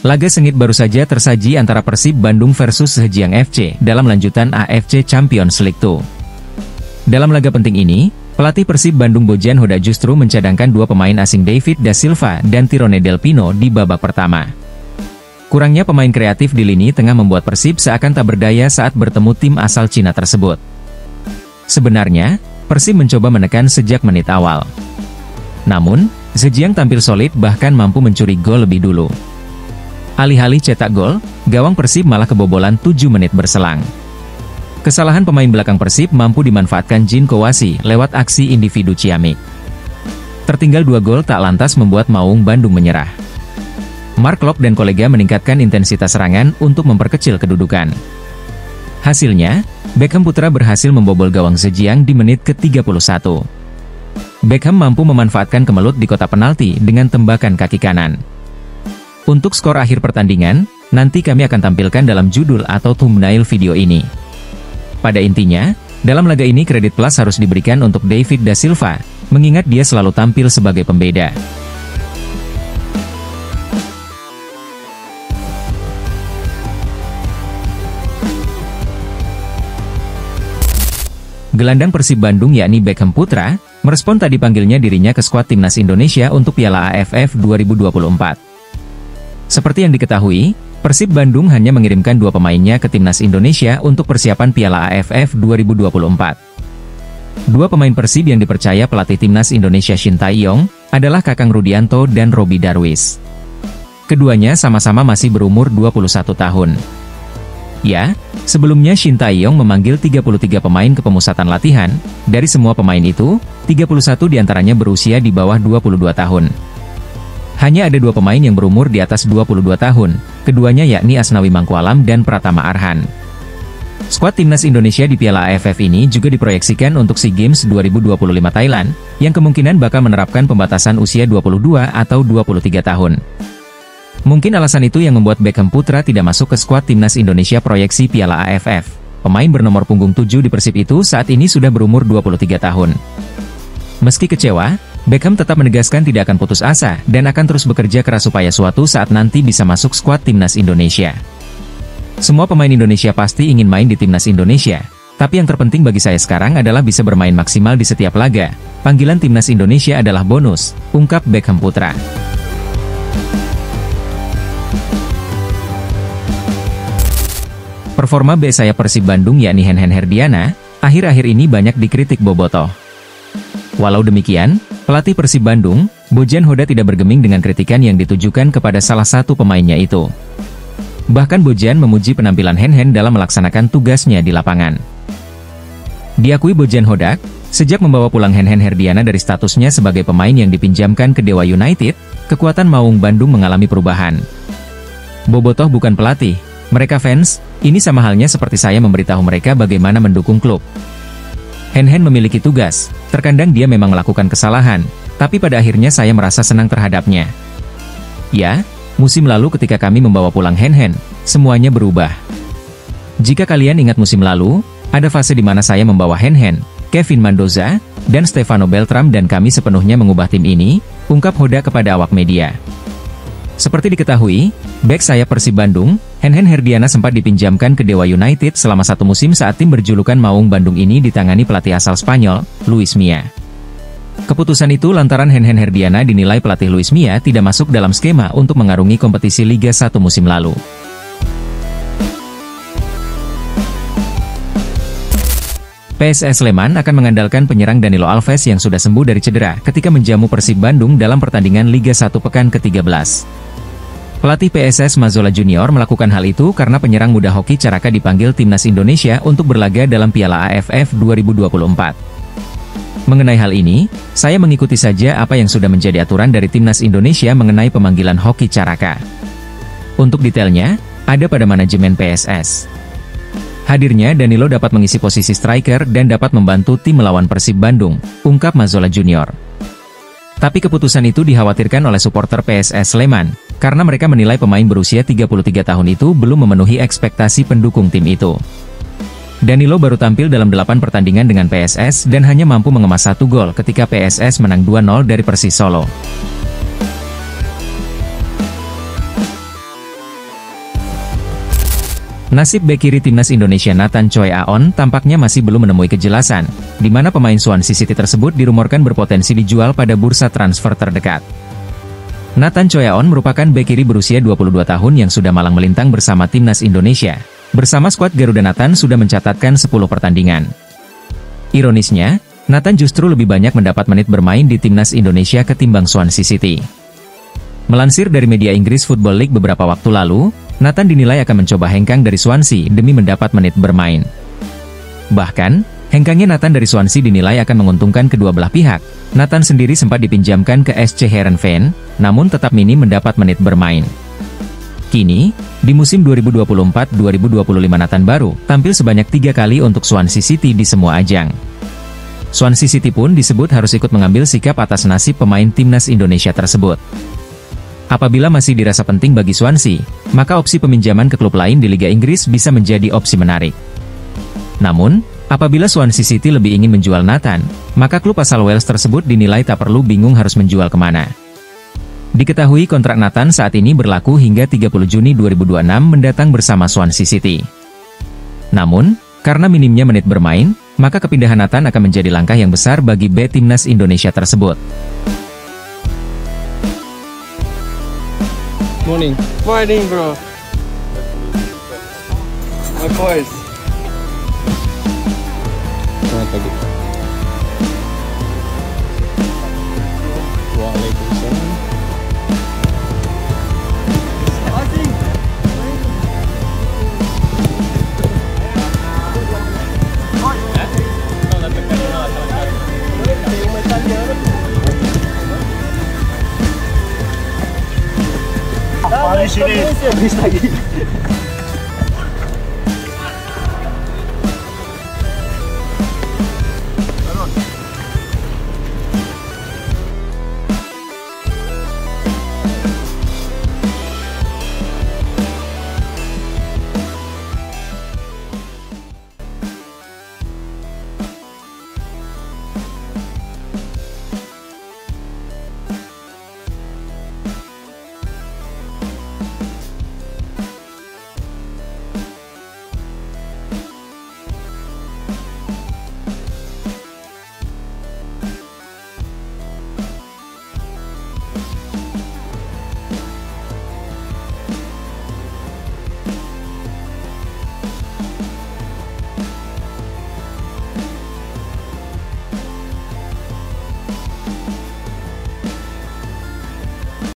Laga sengit baru saja tersaji antara Persib Bandung versus Zhejiang FC dalam lanjutan AFC Champions League 2. Dalam laga penting ini, pelatih Persib Bandung Bojan Hoda justru mencadangkan dua pemain asing David Da Silva dan Tyrone Del Pino di babak pertama. Kurangnya pemain kreatif di lini tengah membuat Persib seakan tak berdaya saat bertemu tim asal Cina tersebut. Sebenarnya, Persib mencoba menekan sejak menit awal. Namun, Zhejiang tampil solid bahkan mampu mencuri gol lebih dulu. Alih-alih cetak gol, gawang Persib malah kebobolan 7 menit berselang. Kesalahan pemain belakang Persib mampu dimanfaatkan Jin Kowasi lewat aksi individu ciamik. Tertinggal 2 gol tak lantas membuat Maung Bandung menyerah. Mark Lok dan kolega meningkatkan intensitas serangan untuk memperkecil kedudukan. Hasilnya, Beckham Putra berhasil membobol gawang Zhejiang di menit ke-31. Beckham mampu memanfaatkan kemelut di kotak penalti dengan tembakan kaki kanan. Untuk skor akhir pertandingan, nanti kami akan tampilkan dalam judul atau thumbnail video ini. Pada intinya, dalam laga ini kredit plus harus diberikan untuk David Da Silva, mengingat dia selalu tampil sebagai pembeda. Gelandang Persib Bandung yakni Beckham Putra, merespon tak dipanggilnya dirinya ke skuad timnas Indonesia untuk Piala AFF 2024. Seperti yang diketahui, Persib Bandung hanya mengirimkan 2 pemainnya ke timnas Indonesia untuk persiapan Piala AFF 2024. 2 pemain Persib yang dipercaya pelatih timnas Indonesia Shin Tae-yong adalah Kakang Rudianto dan Robby Darwis. Keduanya sama-sama masih berumur 21 tahun. Ya, sebelumnya Shin Tae-yong memanggil 33 pemain ke pemusatan latihan. Dari semua pemain itu, 31 diantaranya berusia di bawah 22 tahun. Hanya ada 2 pemain yang berumur di atas 22 tahun, keduanya yakni Asnawi Mangkualam dan Pratama Arhan. Skuad timnas Indonesia di Piala AFF ini juga diproyeksikan untuk SEA Games 2025 Thailand, yang kemungkinan bakal menerapkan pembatasan usia 22 atau 23 tahun. Mungkin alasan itu yang membuat Beckham Putra tidak masuk ke skuad timnas Indonesia proyeksi Piala AFF. Pemain bernomor punggung 7 di Persib itu saat ini sudah berumur 23 tahun. Meski kecewa, Beckham tetap menegaskan tidak akan putus asa dan akan terus bekerja keras supaya suatu saat nanti bisa masuk skuad timnas Indonesia. Semua pemain Indonesia pasti ingin main di timnas Indonesia, tapi yang terpenting bagi saya sekarang adalah bisa bermain maksimal di setiap laga. Panggilan timnas Indonesia adalah bonus, ungkap Beckham Putra. Performa B sayap Persib Bandung yakni Henhen Herdiana, akhir-akhir ini banyak dikritik bobotoh. Walau demikian, pelatih Persib Bandung, Bojan Hoda tidak bergeming dengan kritikan yang ditujukan kepada salah satu pemainnya itu. Bahkan Bojan memuji penampilan Henhen dalam melaksanakan tugasnya di lapangan. Diakui Bojan Hodak, sejak membawa pulang Henhen Herdiana dari statusnya sebagai pemain yang dipinjamkan ke Dewa United, kekuatan Maung Bandung mengalami perubahan. Bobotoh bukan pelatih, mereka fans, ini sama halnya seperti saya memberitahu mereka bagaimana mendukung klub. Henhen memiliki tugas, terkadang dia memang melakukan kesalahan, tapi pada akhirnya saya merasa senang terhadapnya. Ya, musim lalu ketika kami membawa pulang Henhen, semuanya berubah. Jika kalian ingat musim lalu, ada fase di mana saya membawa Henhen, Kevin Mendoza, dan Stefano Beltram dan kami sepenuhnya mengubah tim ini, ungkap Hoda kepada awak media. Seperti diketahui, bek sayap Persib Bandung, Henhen Herdiana sempat dipinjamkan ke Dewa United selama 1 musim saat tim berjulukan Maung Bandung ini ditangani pelatih asal Spanyol, Luis Milla. Keputusan itu lantaran Henhen Herdiana dinilai pelatih Luis Milla tidak masuk dalam skema untuk mengarungi kompetisi Liga 1 musim lalu. PSS Sleman akan mengandalkan penyerang Danilo Alves yang sudah sembuh dari cedera ketika menjamu Persib Bandung dalam pertandingan Liga 1 pekan ke-13. Pelatih PSS Mazzola Junior melakukan hal itu karena penyerang muda hoki Caraka dipanggil timnas Indonesia untuk berlaga dalam Piala AFF 2024. Mengenai hal ini, saya mengikuti saja apa yang sudah menjadi aturan dari timnas Indonesia mengenai pemanggilan hoki Caraka. Untuk detailnya, ada pada manajemen PSS. Hadirnya Danilo dapat mengisi posisi striker dan dapat membantu tim melawan Persib Bandung, ungkap Mazzola Junior. Tapi keputusan itu dikhawatirkan oleh supporter PSS Sleman, karena mereka menilai pemain berusia 33 tahun itu belum memenuhi ekspektasi pendukung tim itu. Danilo baru tampil dalam 8 pertandingan dengan PSS dan hanya mampu mengemas 1 gol ketika PSS menang 2-0 dari Persis Solo. Nasib bek kiri timnas Indonesia Nathan Choi Aon tampaknya masih belum menemui kejelasan, di mana pemain Swansea City tersebut dirumorkan berpotensi dijual pada bursa transfer terdekat. Nathan Choi Aon merupakan bek kiri berusia 22 tahun yang sudah malang melintang bersama timnas Indonesia. Bersama skuad Garuda, Nathan sudah mencatatkan 10 pertandingan. Ironisnya, Nathan justru lebih banyak mendapat menit bermain di timnas Indonesia ketimbang Swansea City. Melansir dari media Inggris Football League beberapa waktu lalu, Nathan dinilai akan mencoba hengkang dari Swansea demi mendapat menit bermain. Bahkan, hengkangnya Nathan dari Swansea dinilai akan menguntungkan kedua belah pihak. Nathan sendiri sempat dipinjamkan ke SC Heerenveen, namun tetap minim mendapat menit bermain. Kini, di musim 2024-2025 Nathan baru tampil sebanyak 3 kali untuk Swansea City di semua ajang. Swansea City pun disebut harus ikut mengambil sikap atas nasib pemain timnas Indonesia tersebut. Apabila masih dirasa penting bagi Swansea, maka opsi peminjaman ke klub lain di Liga Inggris bisa menjadi opsi menarik. Namun, apabila Swansea City lebih ingin menjual Nathan, maka klub asal Wales tersebut dinilai tak perlu bingung harus menjual kemana. Diketahui kontrak Nathan saat ini berlaku hingga 30 Juni 2026 mendatang bersama Swansea City. Namun, karena minimnya menit bermain, maka kepindahan Nathan akan menjadi langkah yang besar bagi bek timnas Indonesia tersebut. Morning. Morning, bro. My boys. Selamat pagi. Waalaikumsalam. Di sini habis lagi.